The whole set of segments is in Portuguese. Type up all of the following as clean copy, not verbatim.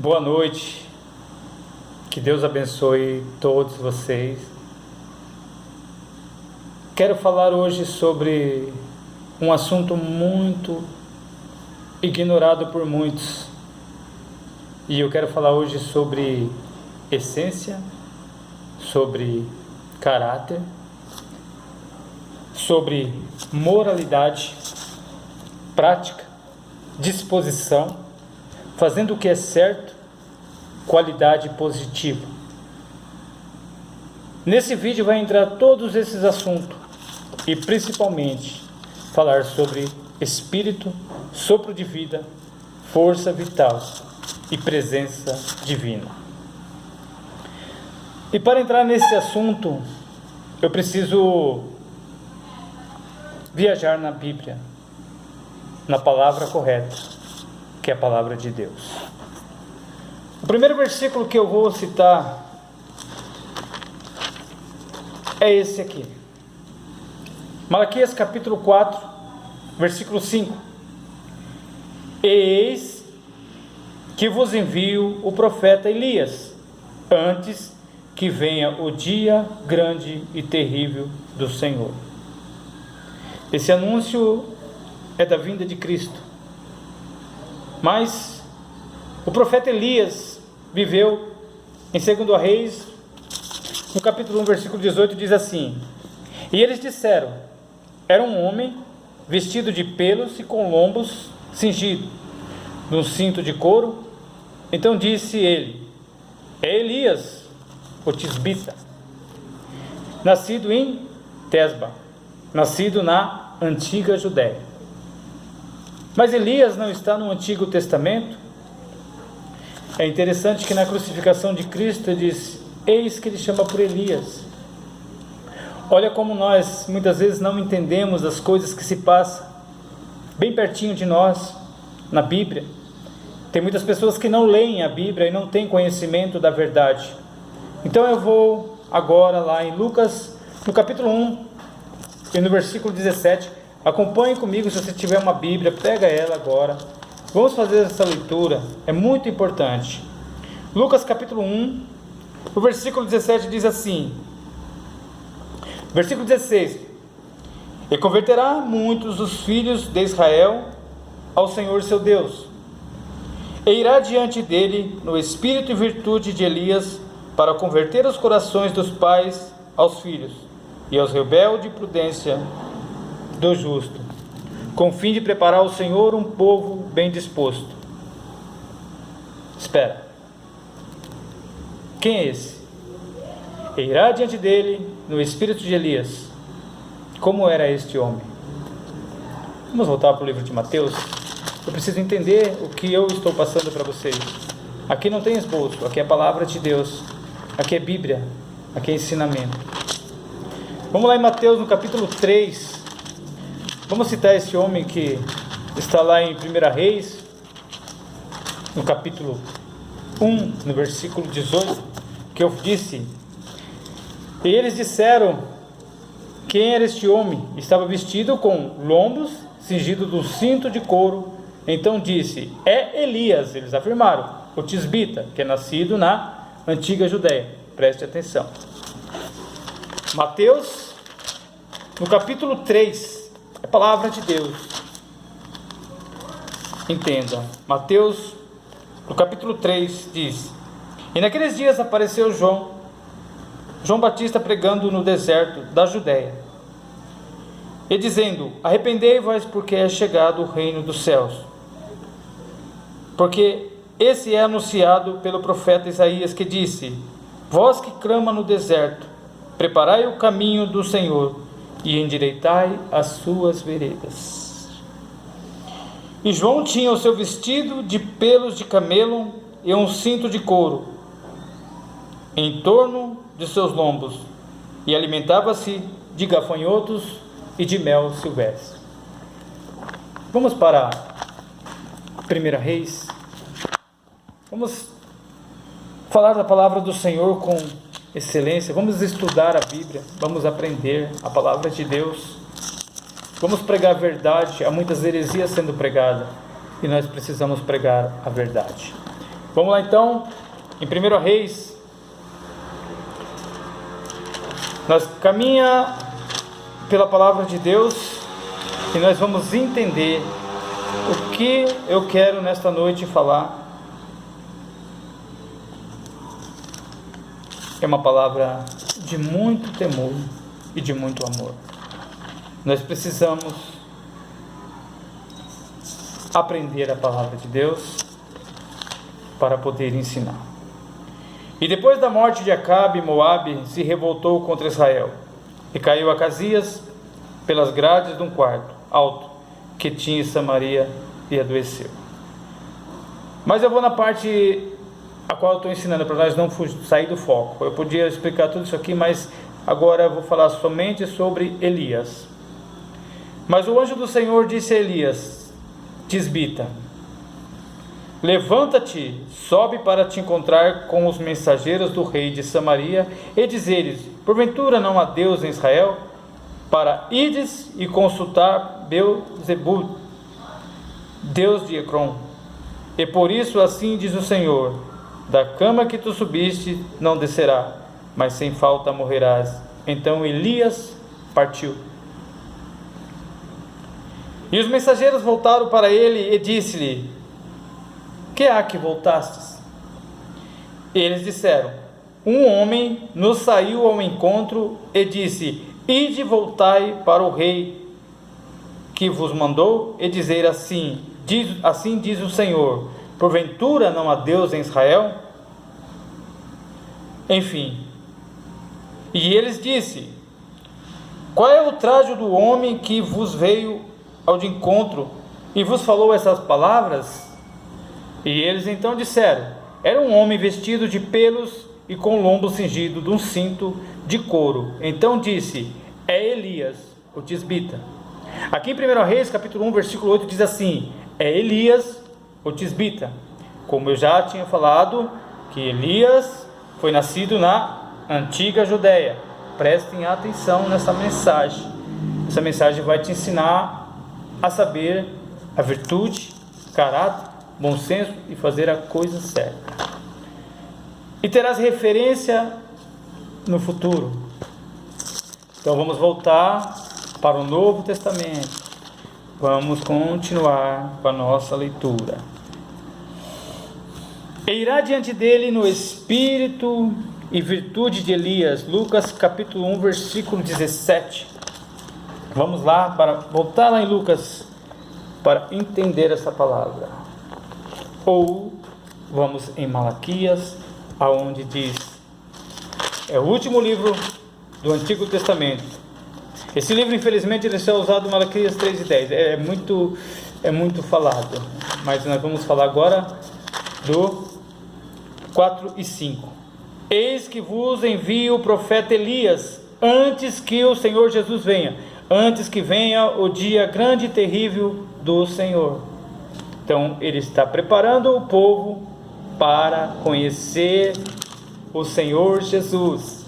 Boa noite, que Deus abençoe todos vocês. Quero falar hoje sobre um assunto muito ignorado por muitos, e eu quero falar hoje sobre essência, sobre caráter, sobre moralidade, prática, disposição, fazendo o que é certo, qualidade positiva. Nesse vídeo vai entrar todos esses assuntos e principalmente falar sobre espírito, sopro de vida, força vital e presença divina. E para entrar nesse assunto, eu preciso viajar na Bíblia, na palavra correta, que é a palavra de Deus. O primeiro versículo que eu vou citar é esse aqui. Malaquias capítulo 4, versículo 5. Eis que vos envio o profeta Elias, antes que venha o dia grande e terrível do Senhor. Esse anúncio é da vinda de Cristo. Mas o profeta Elias viveu em 2 Reis, no capítulo 1, versículo 18, diz assim: E eles disseram: era um homem vestido de pelos e com lombos cingido num cinto de couro. Então disse ele: é Elias, o tisbita, nascido em Tesba, nascido na antiga Judéia. Mas Elias não está no Antigo Testamento. É interessante que na crucificação de Cristo ele diz: eis que ele chama por Elias. Olha como nós muitas vezes não entendemos as coisas que se passam bem pertinho de nós na Bíblia. Tem muitas pessoas que não leem a Bíblia e não têm conhecimento da verdade. Então eu vou agora lá em Lucas, no capítulo 1 e no versículo 17. Acompanhe comigo, se você tiver uma Bíblia, pega ela agora. Vamos fazer essa leitura, é muito importante. Lucas capítulo 1, o versículo 17 diz assim, versículo 16: E converterá muitos dos filhos de Israel ao Senhor seu Deus, e irá diante dele no espírito e virtude de Elias, para converter os corações dos pais aos filhos, e aos rebeldes prudência do justo, com o fim de preparar ao Senhor um povo bem disposto. Espera, quem é esse? E irá diante dele no espírito de Elias. Como era este homem? Vamos voltar para o livro de Mateus. Eu preciso entender o que eu estou passando para vocês. Aqui não tem esboço, aqui é a palavra de Deus, aqui é Bíblia, aqui é ensinamento. Vamos lá em Mateus no capítulo 3. Vamos citar esse homem que está lá em 1 Reis, no capítulo 1, no versículo 18, que eu disse: E eles disseram: quem era este homem? Estava vestido com lombos, cingido de um cinto de couro. Então disse: é Elias. Eles afirmaram: o tisbita, que é nascido na antiga Judéia. Preste atenção. Mateus, no capítulo 3, é a palavra de Deus. Entenda. Mateus, no capítulo 3, diz: E naqueles dias apareceu João Batista pregando no deserto da Judéia, e dizendo: arrependei-vos, porque é chegado o reino dos céus. Porque esse é anunciado pelo profeta Isaías, que disse: vós que clama no deserto, preparai o caminho do Senhor, e endireitai as suas veredas. E João tinha o seu vestido de pelos de camelo e um cinto de couro em torno de seus lombos, e alimentava-se de gafanhotos e de mel silvestre. Vamos para 1 Reis. Vamos falar da palavra do Senhor com excelência. Vamos estudar a Bíblia, vamos aprender a palavra de Deus, vamos pregar a verdade. Há muitas heresias sendo pregadas e nós precisamos pregar a verdade. Vamos lá então, em 1 Reis, nós caminha pela palavra de Deus e nós vamos entender o que eu quero nesta noite falar. É uma palavra de muito temor e de muito amor. Nós precisamos aprender a palavra de Deus para poder ensinar. E depois da morte de Acabe, Moabe se revoltou contra Israel e caiu Acasias pelas grades de um quarto alto que tinha em Samaria e adoeceu. Mas eu vou na parte a qual eu estou ensinando, para nós não sair do foco. Eu podia explicar tudo isso aqui, mas agora eu vou falar somente sobre Elias. Mas o anjo do Senhor disse a Elias, Tisbita: levanta-te, sobe para te encontrar com os mensageiros do rei de Samaria e dizer-lhes: porventura não há Deus em Israel, para ides e consultar Beelzebul, Deus de Ecrom. E por isso assim diz o Senhor: da cama que tu subiste não descerá, mas sem falta morrerás. Então Elias partiu. E os mensageiros voltaram para ele e disse-lhe: que há que voltastes? Eles disseram: um homem nos saiu ao encontro e disse: ide, voltai para o rei que vos mandou, e dizer assim diz o Senhor: porventura não há Deus em Israel? Enfim, e eles disse: qual é o trajo do homem que vos veio ao de encontro e vos falou essas palavras? E eles então disseram: era um homem vestido de pelos e com o lombo cingido de um cinto de couro. Então disse: é Elias, o tisbita. Aqui em 1 Reis, capítulo 1, versículo 8, diz assim: é Elias, o tisbita. Como eu já tinha falado, que Elias foi nascido na antiga Judéia. Prestem atenção nessa mensagem. Essa mensagem vai te ensinar a saber a virtude, caráter, bom senso e fazer a coisa certa. E terás referência no futuro. Então vamos voltar para o Novo Testamento. Vamos continuar com a nossa leitura. E irá diante dele no espírito e virtude de Elias. Lucas capítulo 1, versículo 17. Vamos lá, para voltar lá em Lucas, para entender essa palavra. Ou vamos em Malaquias, aonde diz, é o último livro do Antigo Testamento. Esse livro, infelizmente, ele só é usado em Malaquias 3:10. É muito falado, mas nós vamos falar agora do 4 e 5. Eis que vos envio o profeta Elias, antes que o Senhor Jesus venha, antes que venha o dia grande e terrível do Senhor. Então ele está preparando o povo para conhecer o Senhor Jesus.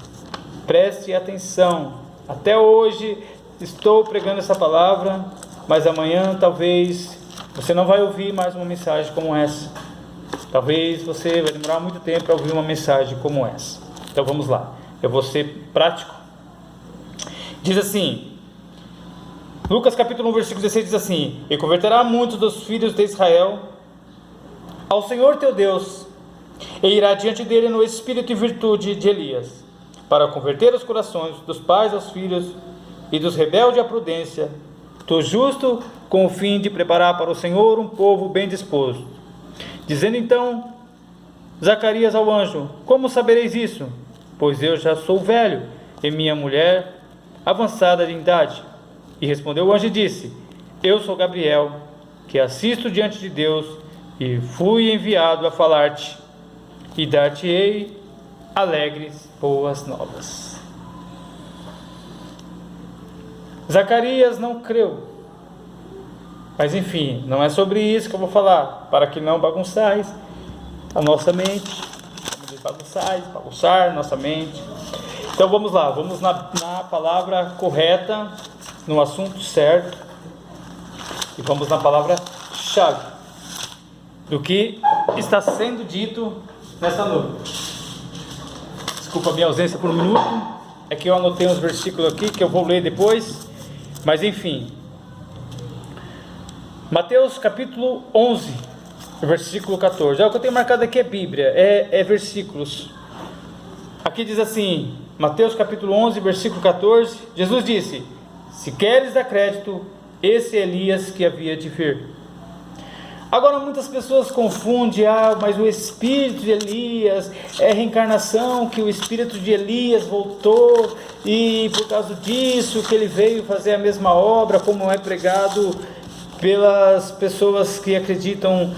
Preste atenção. Até hoje estou pregando essa palavra, mas amanhã talvez você não vai ouvir mais uma mensagem como essa. Talvez você vai demorar muito tempo para ouvir uma mensagem como essa. Então vamos lá, eu vou ser prático. Diz assim, Lucas capítulo 1, versículo 16 diz assim: e converterá muitos dos filhos de Israel ao Senhor teu Deus, e irá diante dele no espírito e virtude de Elias, para converter os corações dos pais aos filhos e dos rebeldes à prudência, do justo, com o fim de preparar para o Senhor um povo bem disposto. Dizendo então Zacarias ao anjo: como sabereis isso? Pois eu já sou velho e minha mulher avançada de idade. E respondeu o anjo e disse: eu sou Gabriel, que assisto diante de Deus, e fui enviado a falar-te e dar-te-ei alegres boas novas. Zacarias não creu. Mas enfim, não é sobre isso que eu vou falar, para que não bagunçais a nossa mente. Bagunçar nossa mente. Então vamos lá, vamos na palavra correta, no assunto certo, e vamos na palavra-chave do que está sendo dito nessa noite? Desculpa a minha ausência por um minuto, é que eu anotei uns versículos aqui que eu vou ler depois, mas enfim. Mateus capítulo 11, versículo 14. O que eu tenho marcado aqui é Bíblia, é versículos. Aqui diz assim, Mateus capítulo 11, versículo 14. Jesus disse: se queres dar crédito, esse é Elias que havia de vir. Agora muitas pessoas confundem, mas o espírito de Elias é reencarnação, que o espírito de Elias voltou e por causa disso que ele veio fazer a mesma obra, como é pregado pelas pessoas que acreditam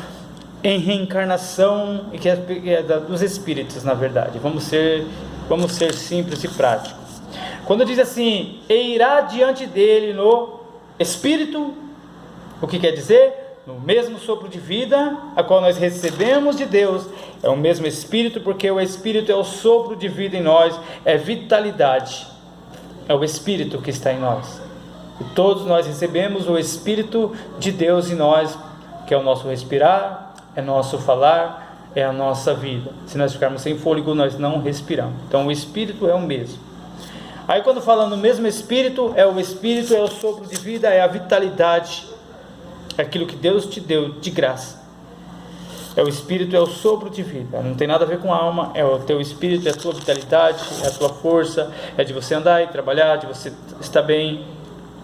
em reencarnação e que é dos espíritos, na verdade. Vamos ser simples e práticos. Quando diz assim, e irá diante dele no espírito, o que quer dizer? No mesmo sopro de vida, a qual nós recebemos de Deus, é o mesmo Espírito, porque o Espírito é o sopro de vida em nós, é vitalidade, é o Espírito que está em nós, e todos nós recebemos o Espírito de Deus em nós, que é o nosso respirar, é nosso falar, é a nossa vida. Se nós ficarmos sem fôlego, nós não respiramos. Então o Espírito é o mesmo. Aí quando fala no mesmo Espírito, é o Espírito, é o sopro de vida, é a vitalidade, é aquilo que Deus te deu de graça. É o Espírito, é o sopro de vida. Não tem nada a ver com a alma. É o teu Espírito, é a tua vitalidade, é a tua força, é de você andar e trabalhar, de você estar bem.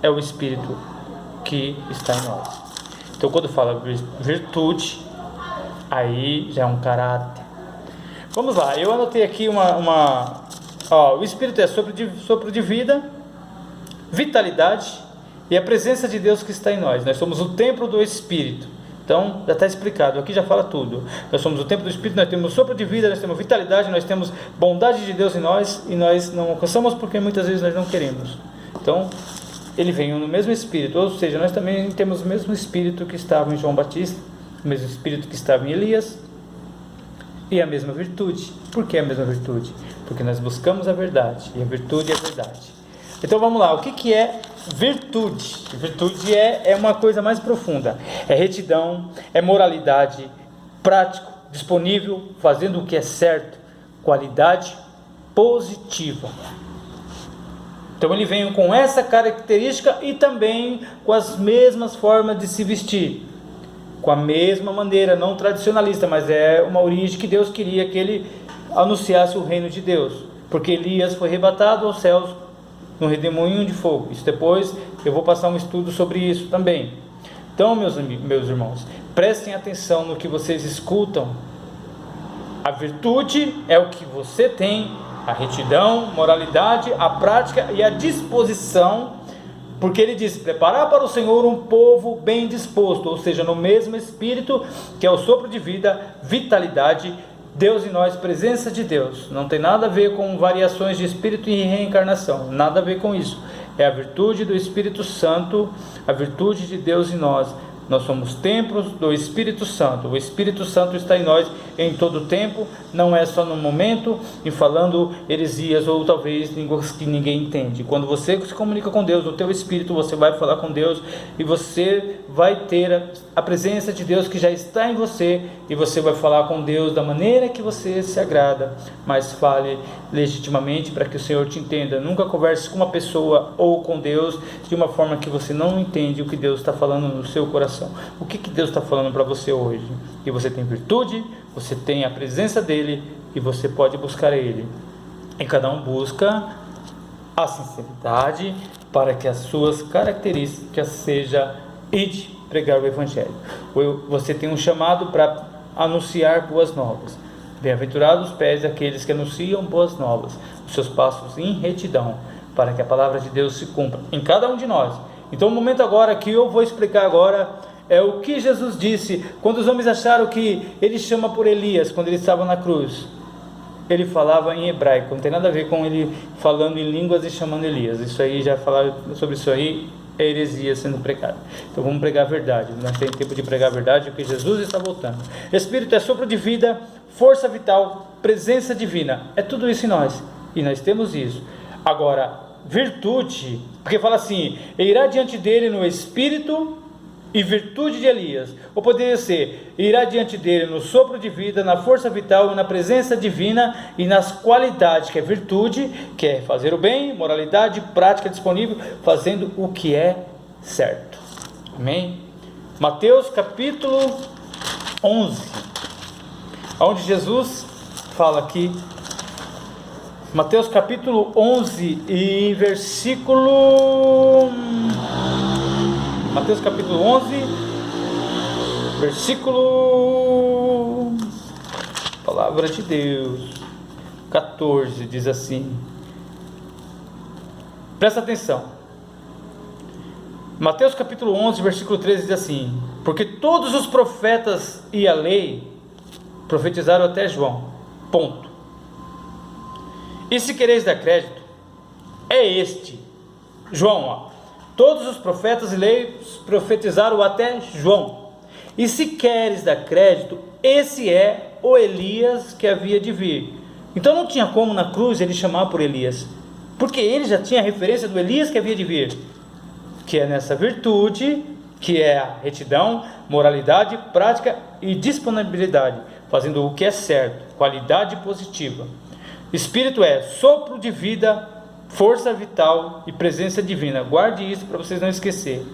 É o Espírito que está em nós. Então quando fala virtude, aí já é um caráter. Vamos lá, eu anotei aqui o Espírito é sopro de vida, vitalidade e a presença de Deus que está em nós. Nós somos o templo do Espírito. Então, já está explicado, aqui já fala tudo. Nós somos o templo do Espírito, nós temos sopro de vida, nós temos vitalidade, nós temos bondade de Deus em nós, e nós não alcançamos porque muitas vezes nós não queremos. Então, ele vem no mesmo Espírito, ou seja, nós também temos o mesmo Espírito que estava em João Batista, o mesmo Espírito que estava em Elias, e a mesma virtude. Por que a mesma virtude? Porque nós buscamos a verdade, e a virtude é a verdade. Então vamos lá, o que é virtude? Virtude é uma coisa mais profunda, é retidão, é moralidade, prático, disponível, fazendo o que é certo, qualidade positiva. Então ele vem com essa característica e também com as mesmas formas de se vestir, com a mesma maneira, não tradicionalista, mas é uma origem que Deus queria que ele anunciasse o reino de Deus, porque Elias foi arrebatado aos céus no redemoinho de fogo. Isso depois eu vou passar um estudo sobre isso também. Então, meus irmãos, prestem atenção no que vocês escutam. A virtude é o que você tem, a retidão, moralidade, a prática e a disposição, porque ele diz, preparar para o Senhor um povo bem disposto, ou seja, no mesmo Espírito, que é o sopro de vida, vitalidade, Deus em nós, presença de Deus. Não tem nada a ver com variações de espírito e reencarnação, nada a ver com isso. É a virtude do Espírito Santo, a virtude de Deus em nós. Nós somos templos do Espírito Santo. O Espírito Santo está em nós em todo o tempo, não é só no momento, em falando heresias ou talvez línguas que ninguém entende. Quando você se comunica com Deus, no teu Espírito, você vai falar com Deus e você vai ter a presença de Deus que já está em você, e você vai falar com Deus da maneira que você se agrada, mas fale legitimamente para que o Senhor te entenda. Nunca converse com uma pessoa ou com Deus de uma forma que você não entende o que Deus está falando no seu coração. O que Deus está falando para você hoje? Que você tem virtude, você tem a presença dele e você pode buscar ele. E cada um busca a sinceridade para que as suas características sejam ide pregar o Evangelho. Você tem um chamado para anunciar boas novas. Bem-aventurados os pés daqueles que anunciam boas novas, os seus passos em retidão, para que a palavra de Deus se cumpra em cada um de nós. Então o momento agora que eu vou explicar agora é o que Jesus disse quando os homens acharam que ele chama por Elias, quando ele estava na cruz. Ele falava em hebraico, não tem nada a ver com ele falando em línguas e chamando Elias. Isso aí, já falaram sobre isso aí, é heresia sendo pregada. Então vamos pregar a verdade. Nós temos tempo de pregar a verdade, porque Jesus está voltando. Espírito é sopro de vida, força vital, presença divina. É tudo isso em nós, e nós temos isso. Agora, virtude, porque fala assim, irá diante dele no Espírito, e virtude de Elias, ou poderia ser, irá diante dele no sopro de vida, na força vital, na presença divina e nas qualidades, que é virtude, que é fazer o bem, moralidade, prática disponível, fazendo o que é certo. Amém? Mateus capítulo 11, onde Jesus fala aqui, Mateus capítulo 11 e versículo... Mateus capítulo 11, versículo... Palavra de Deus, 14, diz assim. Presta atenção. Mateus capítulo 11, versículo 13 diz assim: porque todos os profetas e a lei profetizaram até João. Ponto. E se quereis dar crédito, é este, João, ó. Todos os profetas e leis profetizaram até João. E se queres dar crédito, esse é o Elias que havia de vir. Então não tinha como na cruz ele chamar por Elias, porque ele já tinha a referência do Elias que havia de vir, que é nessa virtude, que é a retidão, moralidade, prática e disponibilidade, fazendo o que é certo, qualidade positiva. Espírito é sopro de vida, força vital e presença divina. Guarde isso para vocês não esquecer.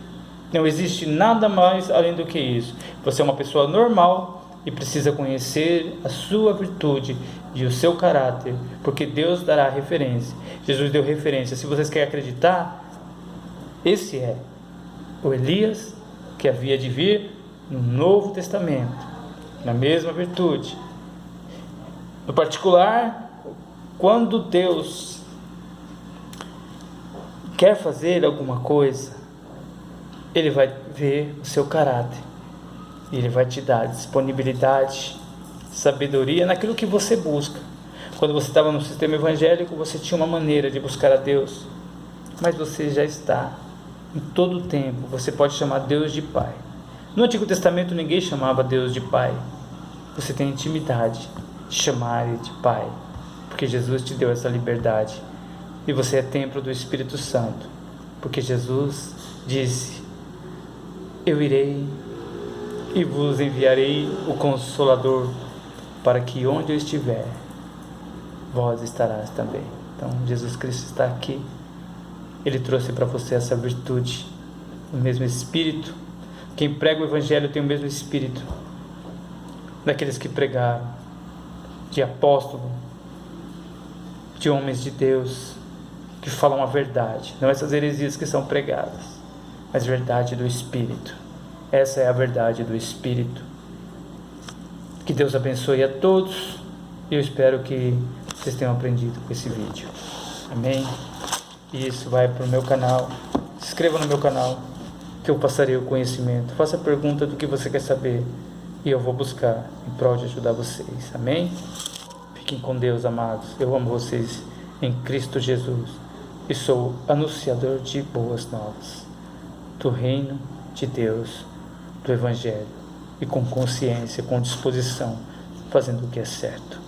Não existe nada mais além do que isso. Você é uma pessoa normal e precisa conhecer a sua virtude e o seu caráter, porque Deus dará referência. Jesus deu referência. Se vocês querem acreditar, esse é o Elias que havia de vir no Novo Testamento, na mesma virtude. No particular, quando Deus quer fazer alguma coisa, Ele vai ver o seu caráter, e Ele vai te dar disponibilidade, sabedoria naquilo que você busca. Quando você estava no sistema evangélico, você tinha uma maneira de buscar a Deus, mas você já está, em todo o tempo, você pode chamar Deus de Pai. No Antigo Testamento ninguém chamava Deus de Pai. Você tem intimidade de chamar Ele de Pai, porque Jesus te deu essa liberdade. E você é templo do Espírito Santo, porque Jesus disse: eu irei e vos enviarei o Consolador, para que onde eu estiver, vós estarás também. Então Jesus Cristo está aqui. Ele trouxe para você essa virtude, o mesmo Espírito. Quem prega o Evangelho tem o mesmo Espírito daqueles que pregaram, de apóstolo, de homens de Deus, que falam a verdade, não essas heresias que são pregadas, mas verdade do Espírito. Essa é a verdade do Espírito. Que Deus abençoe a todos, e eu espero que vocês tenham aprendido com esse vídeo. Amém? E isso vai para o meu canal. Se inscreva no meu canal, que eu passarei o conhecimento. Faça a pergunta do que você quer saber, e eu vou buscar em prol de ajudar vocês. Amém? Fiquem com Deus, amados. Eu amo vocês em Cristo Jesus, e sou anunciador de boas novas, do reino de Deus, do Evangelho, e com consciência, com disposição, fazendo o que é certo.